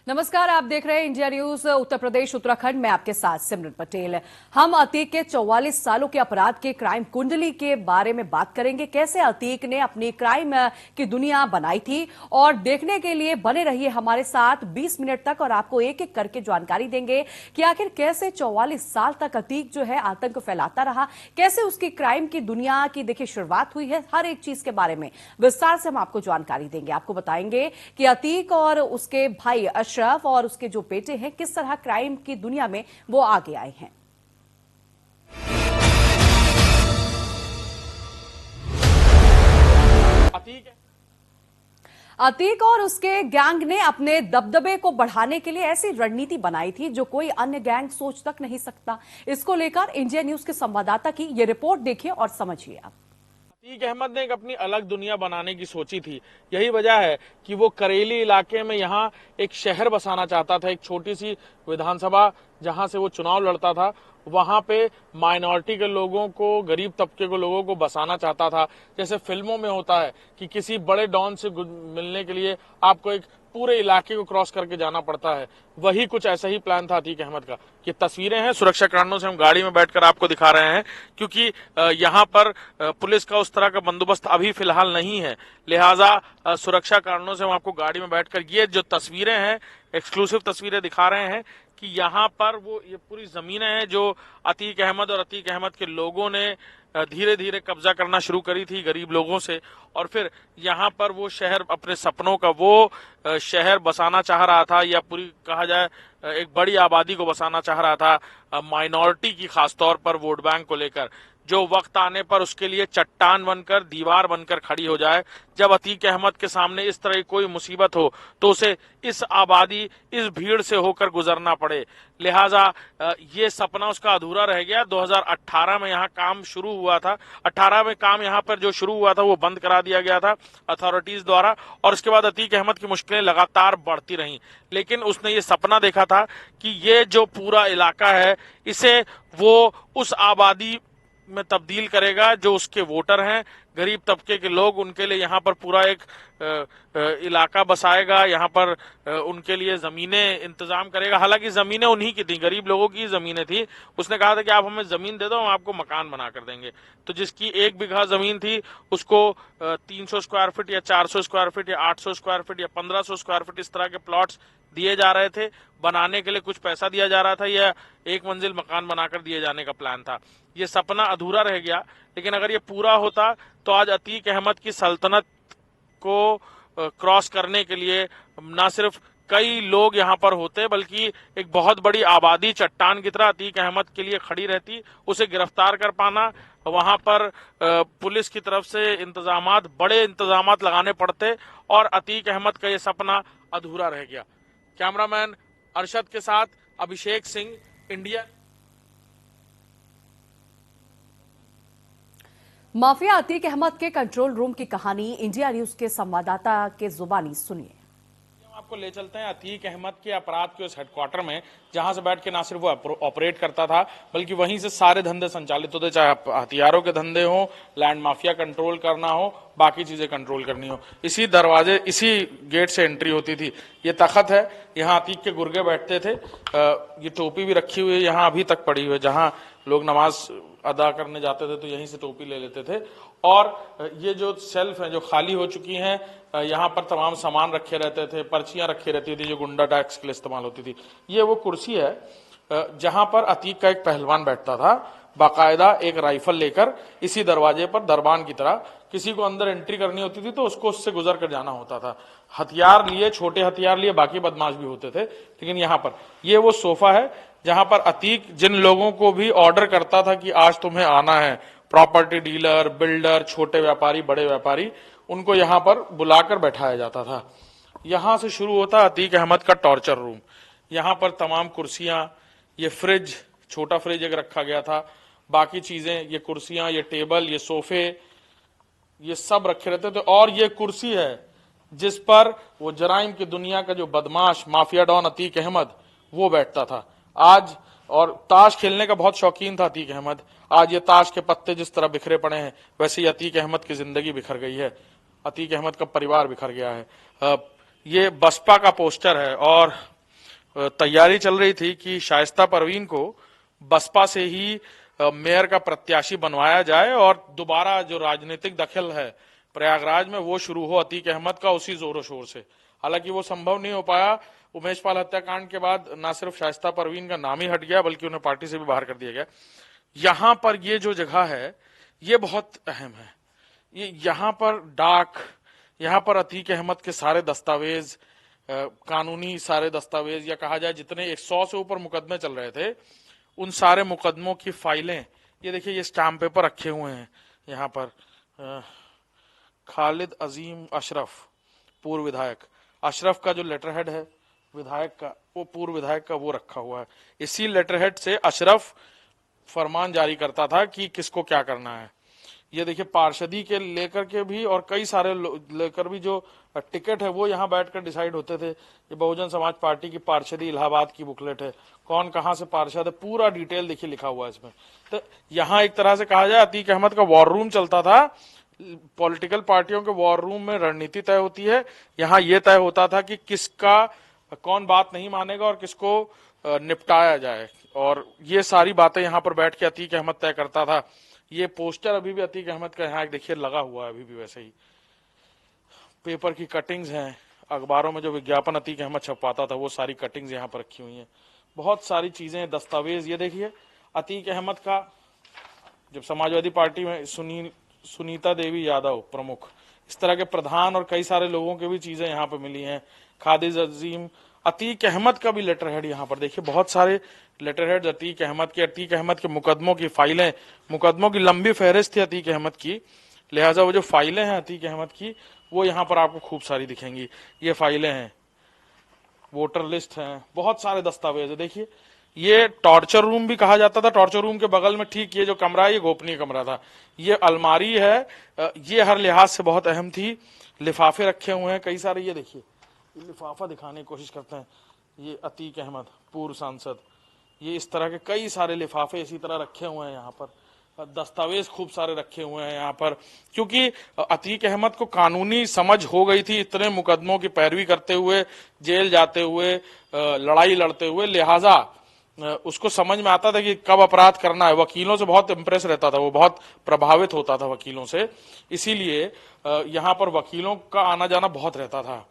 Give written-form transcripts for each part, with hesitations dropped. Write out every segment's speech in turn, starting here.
नमस्कार, आप देख रहे हैं इंडिया न्यूज उत्तर प्रदेश उत्तराखंड में। आपके साथ सिमरन पटेल। हम अतीक के 44 सालों के अपराध के क्राइम कुंडली के बारे में बात करेंगे। कैसे अतीक ने अपनी क्राइम की दुनिया बनाई थी, और देखने के लिए बने रहिए हमारे साथ 20 मिनट तक, और आपको एक एक करके जानकारी देंगे कि आखिर कैसे 44 साल तक अतीक जो है आतंक फैलाता रहा, कैसे उसकी क्राइम की दुनिया की देखिए शुरुआत हुई है। हर एक चीज के बारे में विस्तार से हम आपको जानकारी देंगे। आपको बताएंगे कि अतीक और उसके भाई अशरफ और उसके जो बेटे हैं किस तरह क्राइम की दुनिया में वो आगे आए हैं। अतीक और उसके गैंग ने अपने दबदबे को बढ़ाने के लिए ऐसी रणनीति बनाई थी जो कोई अन्य गैंग सोच तक नहीं सकता। इसको लेकर इंडिया न्यूज के संवाददाता की ये रिपोर्ट देखिए और समझिए आप। अतीक अहमद ने एक अपनी अलग दुनिया बनाने की सोची थी। यही वजह है कि वो करेली इलाके में यहाँ एक शहर बसाना चाहता था, एक छोटी सी विधानसभा जहां से वो चुनाव लड़ता था, वहां पे माइनॉरिटी के लोगों को, गरीब तबके के लोगों को बसाना चाहता था। जैसे फिल्मों में होता है कि किसी बड़े डॉन से मिलने के लिए आपको एक पूरे इलाके को क्रॉस करके जाना पड़ता है, वही कुछ ऐसा ही प्लान था अतीक अहमद का। ये तस्वीरें हैं, सुरक्षा कारणों से हम गाड़ी में बैठकर आपको दिखा रहे हैं, क्योंकि यहाँ पर पुलिस का उस तरह का बंदोबस्त अभी फिलहाल नहीं है, लिहाजा सुरक्षा कारणों से हम आपको गाड़ी में बैठकर ये जो तस्वीरें हैं, एक्सक्लूसिव तस्वीरें दिखा रहे हैं कि यहाँ पर वो ये पूरी जमीनें हैं जो अतीक अहमद और अतीक अहमद के लोगों ने धीरे धीरे कब्जा करना शुरू करी थी गरीब लोगों से, और फिर यहाँ पर वो शहर, अपने सपनों का वो शहर बसाना चाह रहा था, या पूरी कहा जाए एक बड़ी आबादी को बसाना चाह रहा था, माइनॉरिटी की खासतौर पर वोट बैंक को लेकर, जो वक्त आने पर उसके लिए चट्टान बनकर, दीवार बनकर खड़ी हो जाए। जब अतीक अहमद के सामने इस तरह की कोई मुसीबत हो तो उसे इस आबादी, इस भीड़ से होकर गुजरना पड़े। लिहाजा ये सपना उसका अधूरा रह गया। 2018 में यहाँ काम शुरू हुआ था, 18 में काम यहाँ पर जो शुरू हुआ था वो बंद करा दिया गया था अथॉरिटीज द्वारा, और उसके बाद अतीक अहमद की मुश्किलें लगातार बढ़ती रहीं। लेकिन उसने ये सपना देखा था कि ये जो पूरा इलाका है, इसे वो उस आबादी में तब्दील करेगा जो उसके वोटर हैं, गरीब तबके के लोग, उनके लिए यहाँ पर पूरा एक इलाका बसाएगा, यहाँ पर उनके लिए जमीनें इंतजाम करेगा। हालांकि जमीनें उन्हीं की थी, गरीब लोगों की जमीनें थी। उसने कहा था कि आप हमें जमीन दे दो, हम आपको मकान बना कर देंगे। तो जिसकी 1 बीघा जमीन थी उसको 300 स्क्वायर फीट या 400 स्क्वायर फीट या 800 स्क्वायर फीट या 1500 स्क्वायर फीट इस तरह के प्लॉट्स दिए जा रहे थे। बनाने के लिए कुछ पैसा दिया जा रहा था, या एक मंजिल मकान बनाकर दिए जाने का प्लान था। ये सपना अधूरा रह गया, लेकिन अगर ये पूरा होता तो आज अतीक अहमद की सल्तनत को क्रॉस करने के लिए न सिर्फ कई लोग यहाँ पर होते, बल्कि एक बहुत बड़ी आबादी चट्टान की तरह अतीक अहमद के लिए खड़ी रहती। उसे गिरफ्तार कर पाना, वहां पर पुलिस की तरफ से इंतजामात, बड़े इंतजामात लगाने पड़ते, और अतीक अहमद का ये सपना अधूरा रह गया। कैमरामैन अरशद के साथ अभिषेक सिंह, इंडिया। माफिया अतीक अहमद के कंट्रोल रूम की कहानी इंडिया न्यूज के संवाददाता के जुबानी सुनिए। आपको ले चलते हैं अतीक अहमद के अपराध के उस हेडक्वार्टर में, जहां से बैठ के ना सिर्फ वो ऑपरेट करता था, बल्कि वहीं से सारे धंधे संचालित होते, चाहे हथियारों के धंधे हो, लैंड माफिया कंट्रोल करना हो, बाकी चीजें कंट्रोल करनी हो। इसी दरवाजे, इसी गेट से एंट्री होती थी। ये तख्त है, यहाँ अतीक के गुर्गे बैठते थे। ये टोपी भी रखी हुई है यहाँ अभी तक पड़ी हुई है, जहाँ लोग नमाज अदा करने जाते थे तो यहीं से टोपी ले लेते थे। और ये जो शेल्फ है जो खाली हो चुकी हैं, यहाँ पर तमाम सामान रखे रहते थे, पर्चियां रखी रहती थी जो गुंडा टैक्स के लिए इस्तेमाल होती थी। ये वो कुर्सी है जहां पर अतीक का एक पहलवान बैठता था, बाकायदा एक राइफल लेकर, इसी दरवाजे पर दरबान की तरह। किसी को अंदर एंट्री करनी होती थी तो उसको उससे गुजर कर जाना होता था। हथियार लिए, छोटे हथियार लिए, बाकी बदमाश भी होते थे। लेकिन यहाँ पर ये वो सोफा है जहां पर अतीक जिन लोगों को भी ऑर्डर करता था कि आज तुम्हें आना है, प्रॉपर्टी डीलर, बिल्डर, छोटे व्यापारी, बड़े व्यापारी, उनको यहाँ पर बुलाकर बैठाया जाता था। यहां से शुरू होता अतीक अहमद का टॉर्चर रूम। यहाँ पर तमाम कुर्सियां, ये फ्रिज, छोटा फ्रिज एक रखा गया था, बाकी चीजें, ये कुर्सियां, ये टेबल, ये सोफे, ये सब रखे रहते थे। और ये कुर्सी है जिस पर वो जराइम की दुनिया का जो बदमाश माफिया डॉन अतीक अहमद वो बैठता था आज। और ताश खेलने का बहुत शौकीन था अतीक अहमद। आज ये ताश के पत्ते जिस तरह बिखरे पड़े हैं, वैसे ही अतीक अहमद की जिंदगी बिखर गई है, अतीक अहमद का परिवार बिखर गया है। ये बसपा का पोस्टर है और तैयारी चल रही थी कि शाइस्ता परवीन को बसपा से ही मेयर का प्रत्याशी बनवाया जाए और दोबारा जो राजनीतिक दखल है प्रयागराज में वो शुरू हो अतीक अहमद का उसी जोरों शोर से। हालांकि वो संभव नहीं हो पाया। उमेश पाल हत्याकांड के बाद न सिर्फ शाइस्ता परवीन का नाम ही हट गया बल्कि उन्हें पार्टी से भी बाहर कर दिया गया। यहां पर ये जो जगह है ये बहुत अहम है। ये यहाँ पर यहाँ पर अतीक अहमद के सारे दस्तावेज, कानूनी सारे दस्तावेज, या कहा जाए जितने 100 से ऊपर मुकदमे चल रहे थे उन सारे मुकदमों की फाइलें, ये देखिए ये स्टाम्प पेपर रखे हुए हैं यहाँ पर। खालिद अजीम अशरफ, पूर्व विधायक, अशरफ का जो लेटर हेड है विधायक का, वो पूर्व विधायक का वो रखा हुआ है। इसी लेटर हेड से अशरफ फरमान जारी करता था कि किसको क्या करना है। ये देखिए पार्षदी के लेकर के भी और कई सारे लेकर भी जो टिकट है वो यहाँ बैठकर डिसाइड होते थे। ये बहुजन समाज पार्टी की पार्षदी इलाहाबाद की बुकलेट है, कौन कहाँ से पार्षद है पूरा डिटेल देखिए लिखा हुआ है इसमें। तो यहाँ एक तरह से कहा जाए अतीक अहमद का वॉर रूम चलता था। पॉलिटिकल पार्टियों के वॉर रूम में रणनीति तय होती है, यहाँ ये तय होता था कि किसका कौन बात नहीं मानेगा और किसको निपटाया जाए, और ये सारी बातें यहाँ पर बैठ के अतीक अहमद तय करता था। ये पोस्टर अभी भी अतीक अहमद का यहाँ देखिए लगा हुआ है, अभी भी वैसे ही। पेपर की कटिंग्स हैं, अखबारों में जो विज्ञापन अतीक अहमद छपवाता था वो सारी कटिंग्स यहाँ पर रखी हुई हैं। बहुत सारी चीजें, दस्तावेज, ये देखिए अतीक अहमद का जब समाजवादी पार्टी में सुनीता देवी यादव प्रमुख, इस तरह के प्रधान और कई सारे लोगों के भी चीजें यहाँ पर मिली हैं। खालिद अजीम, अतीक अहमद का भी लेटर हेड यहाँ पर देखिए, बहुत सारे लेटर हेड अतीक अहमद के मुकदमों की फाइलें, मुकदमों की लंबी फहरिस्त थी अतीक अहमद की, लिहाजा वो जो फाइलें हैं अतीक अहमद की वो यहाँ पर आपको खूब सारी दिखेंगी। ये फाइलें हैं, वोटर लिस्ट हैं, बहुत सारे दस्तावेज है। देखिए ये टॉर्चर रूम भी कहा जाता था। टॉर्चर रूम के बगल में ठीक ये जो कमरा है ये गोपनीय कमरा था। ये अलमारी है, ये हर लिहाज से बहुत अहम थी। लिफाफे रखे हुए हैं कई सारे, ये देखिए लिफाफा दिखाने की कोशिश करते हैं। ये अतीक अहमद पूर्व सांसद, ये इस तरह के कई सारे लिफाफे इसी तरह रखे हुए हैं यहाँ पर। दस्तावेज खूब सारे रखे हुए हैं यहाँ पर, क्योंकि अतीक अहमद को कानूनी समझ हो गई थी इतने मुकदमों की पैरवी करते हुए, जेल जाते हुए, लड़ाई लड़ते हुए, लिहाजा उसको समझ में आता था कि कब अपराध करना है। वकीलों से बहुत इंप्रेस रहता था वो, बहुत प्रभावित होता था वकीलों से, इसीलिए यहाँ पर वकीलों का आना जाना बहुत रहता था।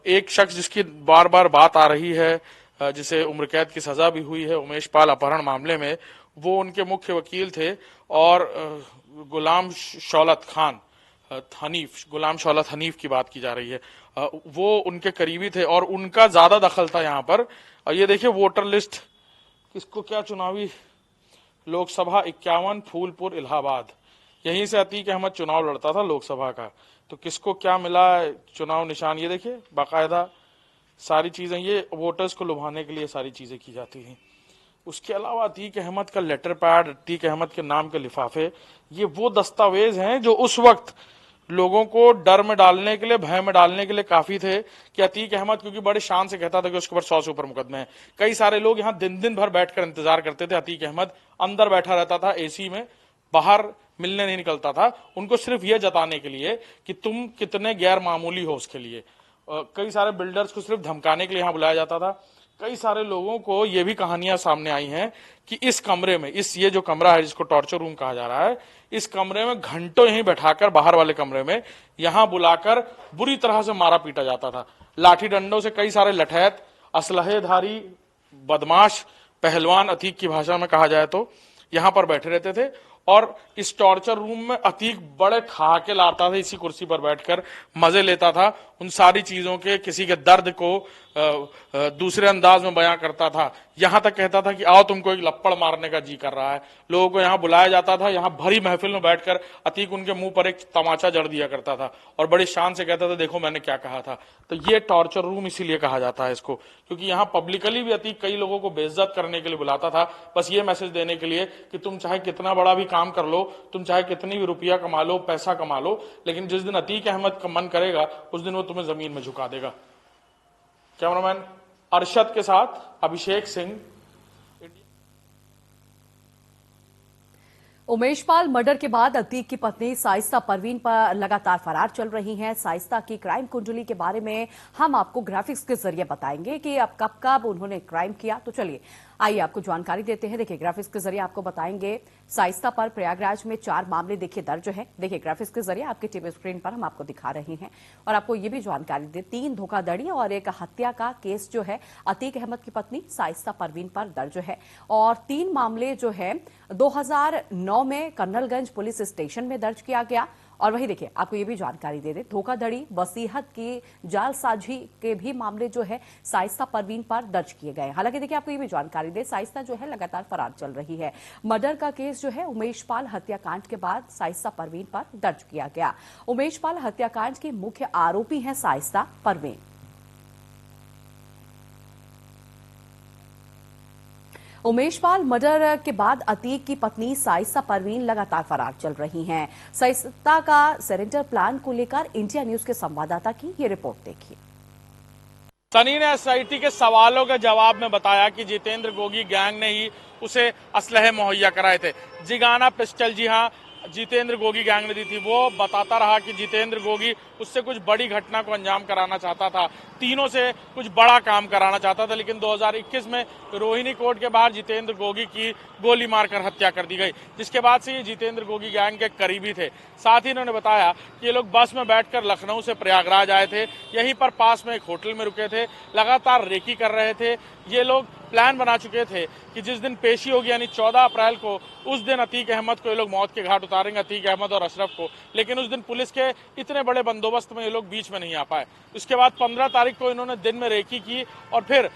एक शख्स जिसकी बार बार बात आ रही है, जिसे उम्र कैद की सजा भी हुई है उमेश पाल अपहरण मामले में, वो उनके मुख्य वकील थे और गुलाम शौलत खान हनीफ, गुलाम शौलत हनीफ की बात की जा रही है। वो उनके करीबी थे और उनका ज्यादा दखल था यहाँ पर। ये देखिए वोटर लिस्ट, किसको क्या चुनावी, लोकसभा 51 फूलपुर इलाहाबाद, यहीं से अतीक अहमद चुनाव लड़ता था लोकसभा का। तो किसको क्या मिला चुनाव निशान, ये देखिए बाकायदा सारी चीजें, ये वोटर्स को लुभाने के लिए सारी चीजें की जाती हैं। उसके अलावा अतीक अहमद का लेटर पैड, अतीक अहमद के नाम के लिफाफे, ये वो दस्तावेज हैं जो उस वक्त लोगों को डर में डालने के लिए, भय में डालने के लिए काफी थे कि अतीक अहमद, क्योंकि बड़े शान से कहता था कि उसके ऊपर 100 से ऊपर मुकदमे हैं। कई सारे लोग यहाँ दिन दिन भर बैठकर इंतजार करते थे। अतीक अहमद अंदर बैठा रहता था एसी में, बाहर मिलने नहीं निकलता था, उनको सिर्फ यह जताने के लिए कि तुम कितने गैर मामूली हो उसके लिए। कई सारे बिल्डर्स को सिर्फ धमकाने के लिए यहाँ बुलाया जाता था। कई सारे लोगों को ये भी कहानियां सामने आई हैं कि इस कमरे में, ये जो कमरा है जिसको टॉर्चर रूम कहा जा रहा है, इस कमरे में घंटों यहीं बैठाकर, बाहर वाले कमरे में यहां बुलाकर बुरी तरह से मारा पीटा जाता था। लाठी डंडों से कई सारे लठैत, असलहेधारी, बदमाश, पहलवान अतीक की भाषा में कहा जाए तो, यहां पर बैठे रहते थे। और इस टॉर्चर रूम में अतीक बड़े ठहाके लाता था, इसी कुर्सी पर बैठकर मजे लेता था उन सारी चीजों के, किसी के दर्द को दूसरे अंदाज में बयां करता था। यहां तक कहता था कि आओ तुमको एक लप्पड़ मारने का जी कर रहा है। लोगों को यहां बुलाया जाता था, यहां भरी महफिल में बैठकर अतीक उनके मुंह पर एक तमाचा जड़ दिया करता था और बड़ी शान से कहता था देखो मैंने क्या कहा था। तो ये टॉर्चर रूम इसीलिए कहा जाता है इसको, क्योंकि यहां पब्लिकली भी अतीक कई लोगों को बेइज्जत करने के लिए बुलाता था, बस ये मैसेज देने के लिए कि तुम चाहे कितना बड़ा भी काम कर लो, तुम चाहे कितनी भी रुपया कमा लो, पैसा कमा लो, लेकिन जिस दिन अतीक अहमद का मन करेगा उस दिन वो तुम्हें जमीन में झुका देगा। कैमरामैन अरशद के साथ अभिषेक सिंह। उमेशपाल मर्डर के बाद अतीक की पत्नी साइस्ता परवीन पर लगातार फरार चल रही हैं। साइस्ता की क्राइम कुंडली के बारे में हम आपको ग्राफिक्स के जरिए बताएंगे कि अब कब कब उन्होंने क्राइम किया। तो चलिए आइए आपको जानकारी देते हैं। देखिए ग्राफिक्स के जरिए आपको बताएंगे साइस्ता पर प्रयागराज में 4 मामले देखिए दर्ज है। देखिए ग्राफिक्स के जरिए आपके टीवी स्क्रीन पर हम आपको दिखा रहे हैं और आपको ये भी जानकारी दे 3 धोखाधड़ी और एक हत्या का केस जो है अतीक अहमद की पत्नी साइस्ता परवीन पर दर्ज है और 3 मामले जो है 2009 में कर्नलगंज पुलिस स्टेशन में दर्ज किया गया। और वही देखिए आपको ये भी जानकारी दे दे धोखाधड़ी वसीहत की जालसाजी के भी मामले जो है साइस्ता परवीन पर दर्ज किए गए। हालांकि देखिए आपको ये भी जानकारी दे साइस्ता जो है लगातार फरार चल रही है। मर्डर का केस जो है उमेशपाल हत्याकांड के बाद साइस्ता परवीन पर दर्ज किया गया। उमेशपाल हत्याकांड के मुख्य आरोपी हैं साइस्ता परवीन। उमेशपाल मर्डर के बाद अतीक की पत्नी साइस्ता परवीन लगातार फरार चल रही हैं। साइस्ता का सरेंडर प्लान को लेकर इंडिया न्यूज के संवाददाता की ये रिपोर्ट देखिए। सनी ने एसआईटी के सवालों के जवाब में बताया कि जितेंद्र गोगी गैंग ने ही उसे असलहे मुहैया कराए थे। जिगाना पिस्टल जी हाँ जितेंद्र गोगी गैंग ने दी थी। वो बताता रहा कि जितेंद्र गोगी उससे कुछ बड़ी घटना को अंजाम कराना चाहता था, तीनों से कुछ बड़ा काम कराना चाहता था। लेकिन 2021 में रोहिणी कोर्ट के बाहर जितेंद्र गोगी की गोली मारकर हत्या कर दी गई, जिसके बाद से ये जितेंद्र गोगी गैंग के करीबी थे। साथ ही इन्होंने बताया कि ये लोग बस में बैठकर लखनऊ से प्रयागराज आए थे, यहीं पर पास में एक होटल में रुके थे, लगातार रेकी कर रहे थे। ये लोग प्लान बना चुके थे कि जिस दिन पेशी होगी यानी 14 अप्रैल को, उस दिन अतीक अहमद को ये लोग मौत के घाट उतारेंगे, अतीक अहमद और अशरफ को। लेकिन उस दिन पुलिस के इतने बड़े बंदोबस्त में ये लोग बीच में नहीं आ पाए। उसके बाद 15 तारीख को इन्होंने दिन में रेकी की और फिर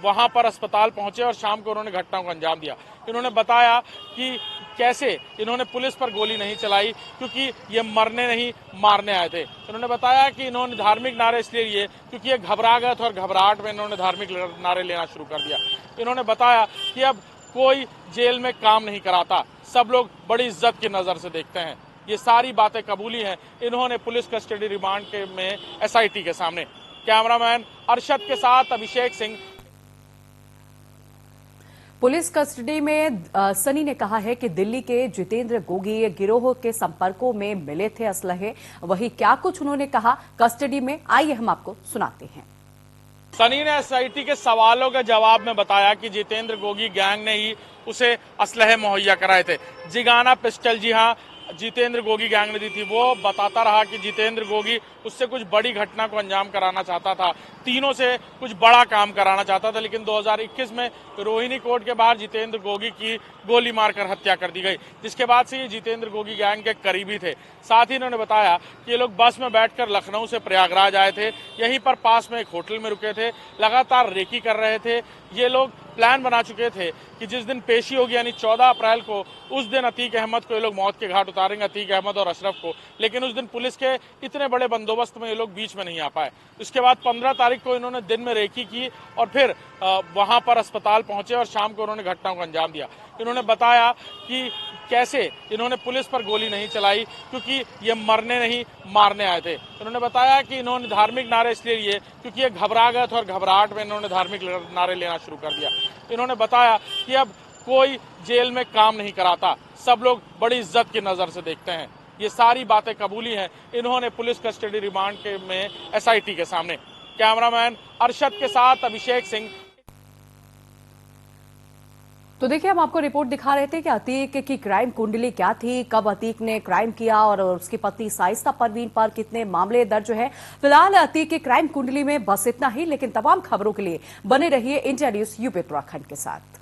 वहां पर अस्पताल पहुंचे और शाम को उन्होंने घटना को अंजाम दिया। इन्होंने बताया कि कैसे इन्होंने पुलिस पर गोली नहीं चलाई क्योंकि ये मरने नहीं मारने आए थे। इन्होंने बताया कि इन्होंने धार्मिक नारे इसलिए लिए क्योंकि ये घबरा गए थे और घबराहट में इन्होंने धार्मिक नारे लेना शुरू कर दिया। इन्होंने बताया कि अब कोई जेल में काम नहीं कराता, सब लोग बड़ी इज्जत की नजर से देखते हैं। ये सारी बातें कबूली हैं इन्होंने पुलिस कस्टडी रिमांड के में एसआईटी के सामने। कैमरामैन अरशद के साथ अभिषेक सिंह। पुलिस कस्टडी में सनी ने कहा है कि दिल्ली के जितेंद्र गोगी गिरोह के संपर्कों में मिले थे असलहे। वही क्या कुछ उन्होंने कहा कस्टडी में, आइए हम आपको सुनाते हैं। सनी ने एसआईटी के सवालों के जवाब में बताया कि जितेंद्र गोगी गैंग ने ही उसे असलहे मुहैया कराए थे। जिगाना पिस्टल जी हाँ जितेंद्र गोगी गैंग ने दी थी। वो बताता रहा कि जितेंद्र गोगी उससे कुछ बड़ी घटना को अंजाम कराना चाहता था, तीनों से कुछ बड़ा काम कराना चाहता था। लेकिन 2021 में रोहिणी कोर्ट के बाहर जितेंद्र गोगी की गोली मारकर हत्या कर दी गई, जिसके बाद से ये जितेंद्र गोगी गैंग के करीबी थे। साथ ही इन्होंने बताया कि ये लोग बस में बैठकर लखनऊ से प्रयागराज आए थे, यहीं पर पास में एक होटल में रुके थे, लगातार रेकी कर रहे थे। ये लोग प्लान बना चुके थे कि जिस दिन पेशी होगी यानी 14 अप्रैल को, उस दिन अतीक अहमद को ये लोग मौत के घाट उतारेंगे, अतीक अहमद और अशरफ को। लेकिन उस दिन पुलिस के इतने बड़े बंदोबस्त में ये लोग बीच में नहीं आ पाए। उसके बाद 15 तारीख को इन्होंने दिन में रेकी की और फिर वहां पर अस्पताल पहुंचे और शाम को उन्होंने घटना को अंजाम दिया। इन्होंने बताया कि कैसे इन्होंने पुलिस पर गोली नहीं चलाई क्योंकि ये मरने नहीं मारने आए थे। इन्होंने बताया कि इन्होंने धार्मिक नारे इसलिए लिए क्योंकि ये घबरा गए थे और घबराहट में इन्होंने धार्मिक नारे लेना शुरू कर दिया। इन्होंने बताया कि अब कोई जेल में काम नहीं कराता, सब लोग बड़ी इज्जत की नजर से देखते हैं। ये सारी बातें कबूली हैं इन्होंने पुलिस कस्टडी रिमांड के में एसआईटी के सामने। कैमरामैन अरशद के साथ अभिषेक सिंह। तो देखिए हम आपको रिपोर्ट दिखा रहे थे कि अतीक की क्राइम कुंडली क्या थी, कब अतीक ने क्राइम किया और उसकी पत्नी साइस्ता परवीन पर कितने मामले दर्ज है। फिलहाल अतीक की क्राइम कुंडली में बस इतना ही, लेकिन तमाम खबरों के लिए बने रहिए इंडिया न्यूज यूपी उत्तराखंड के साथ।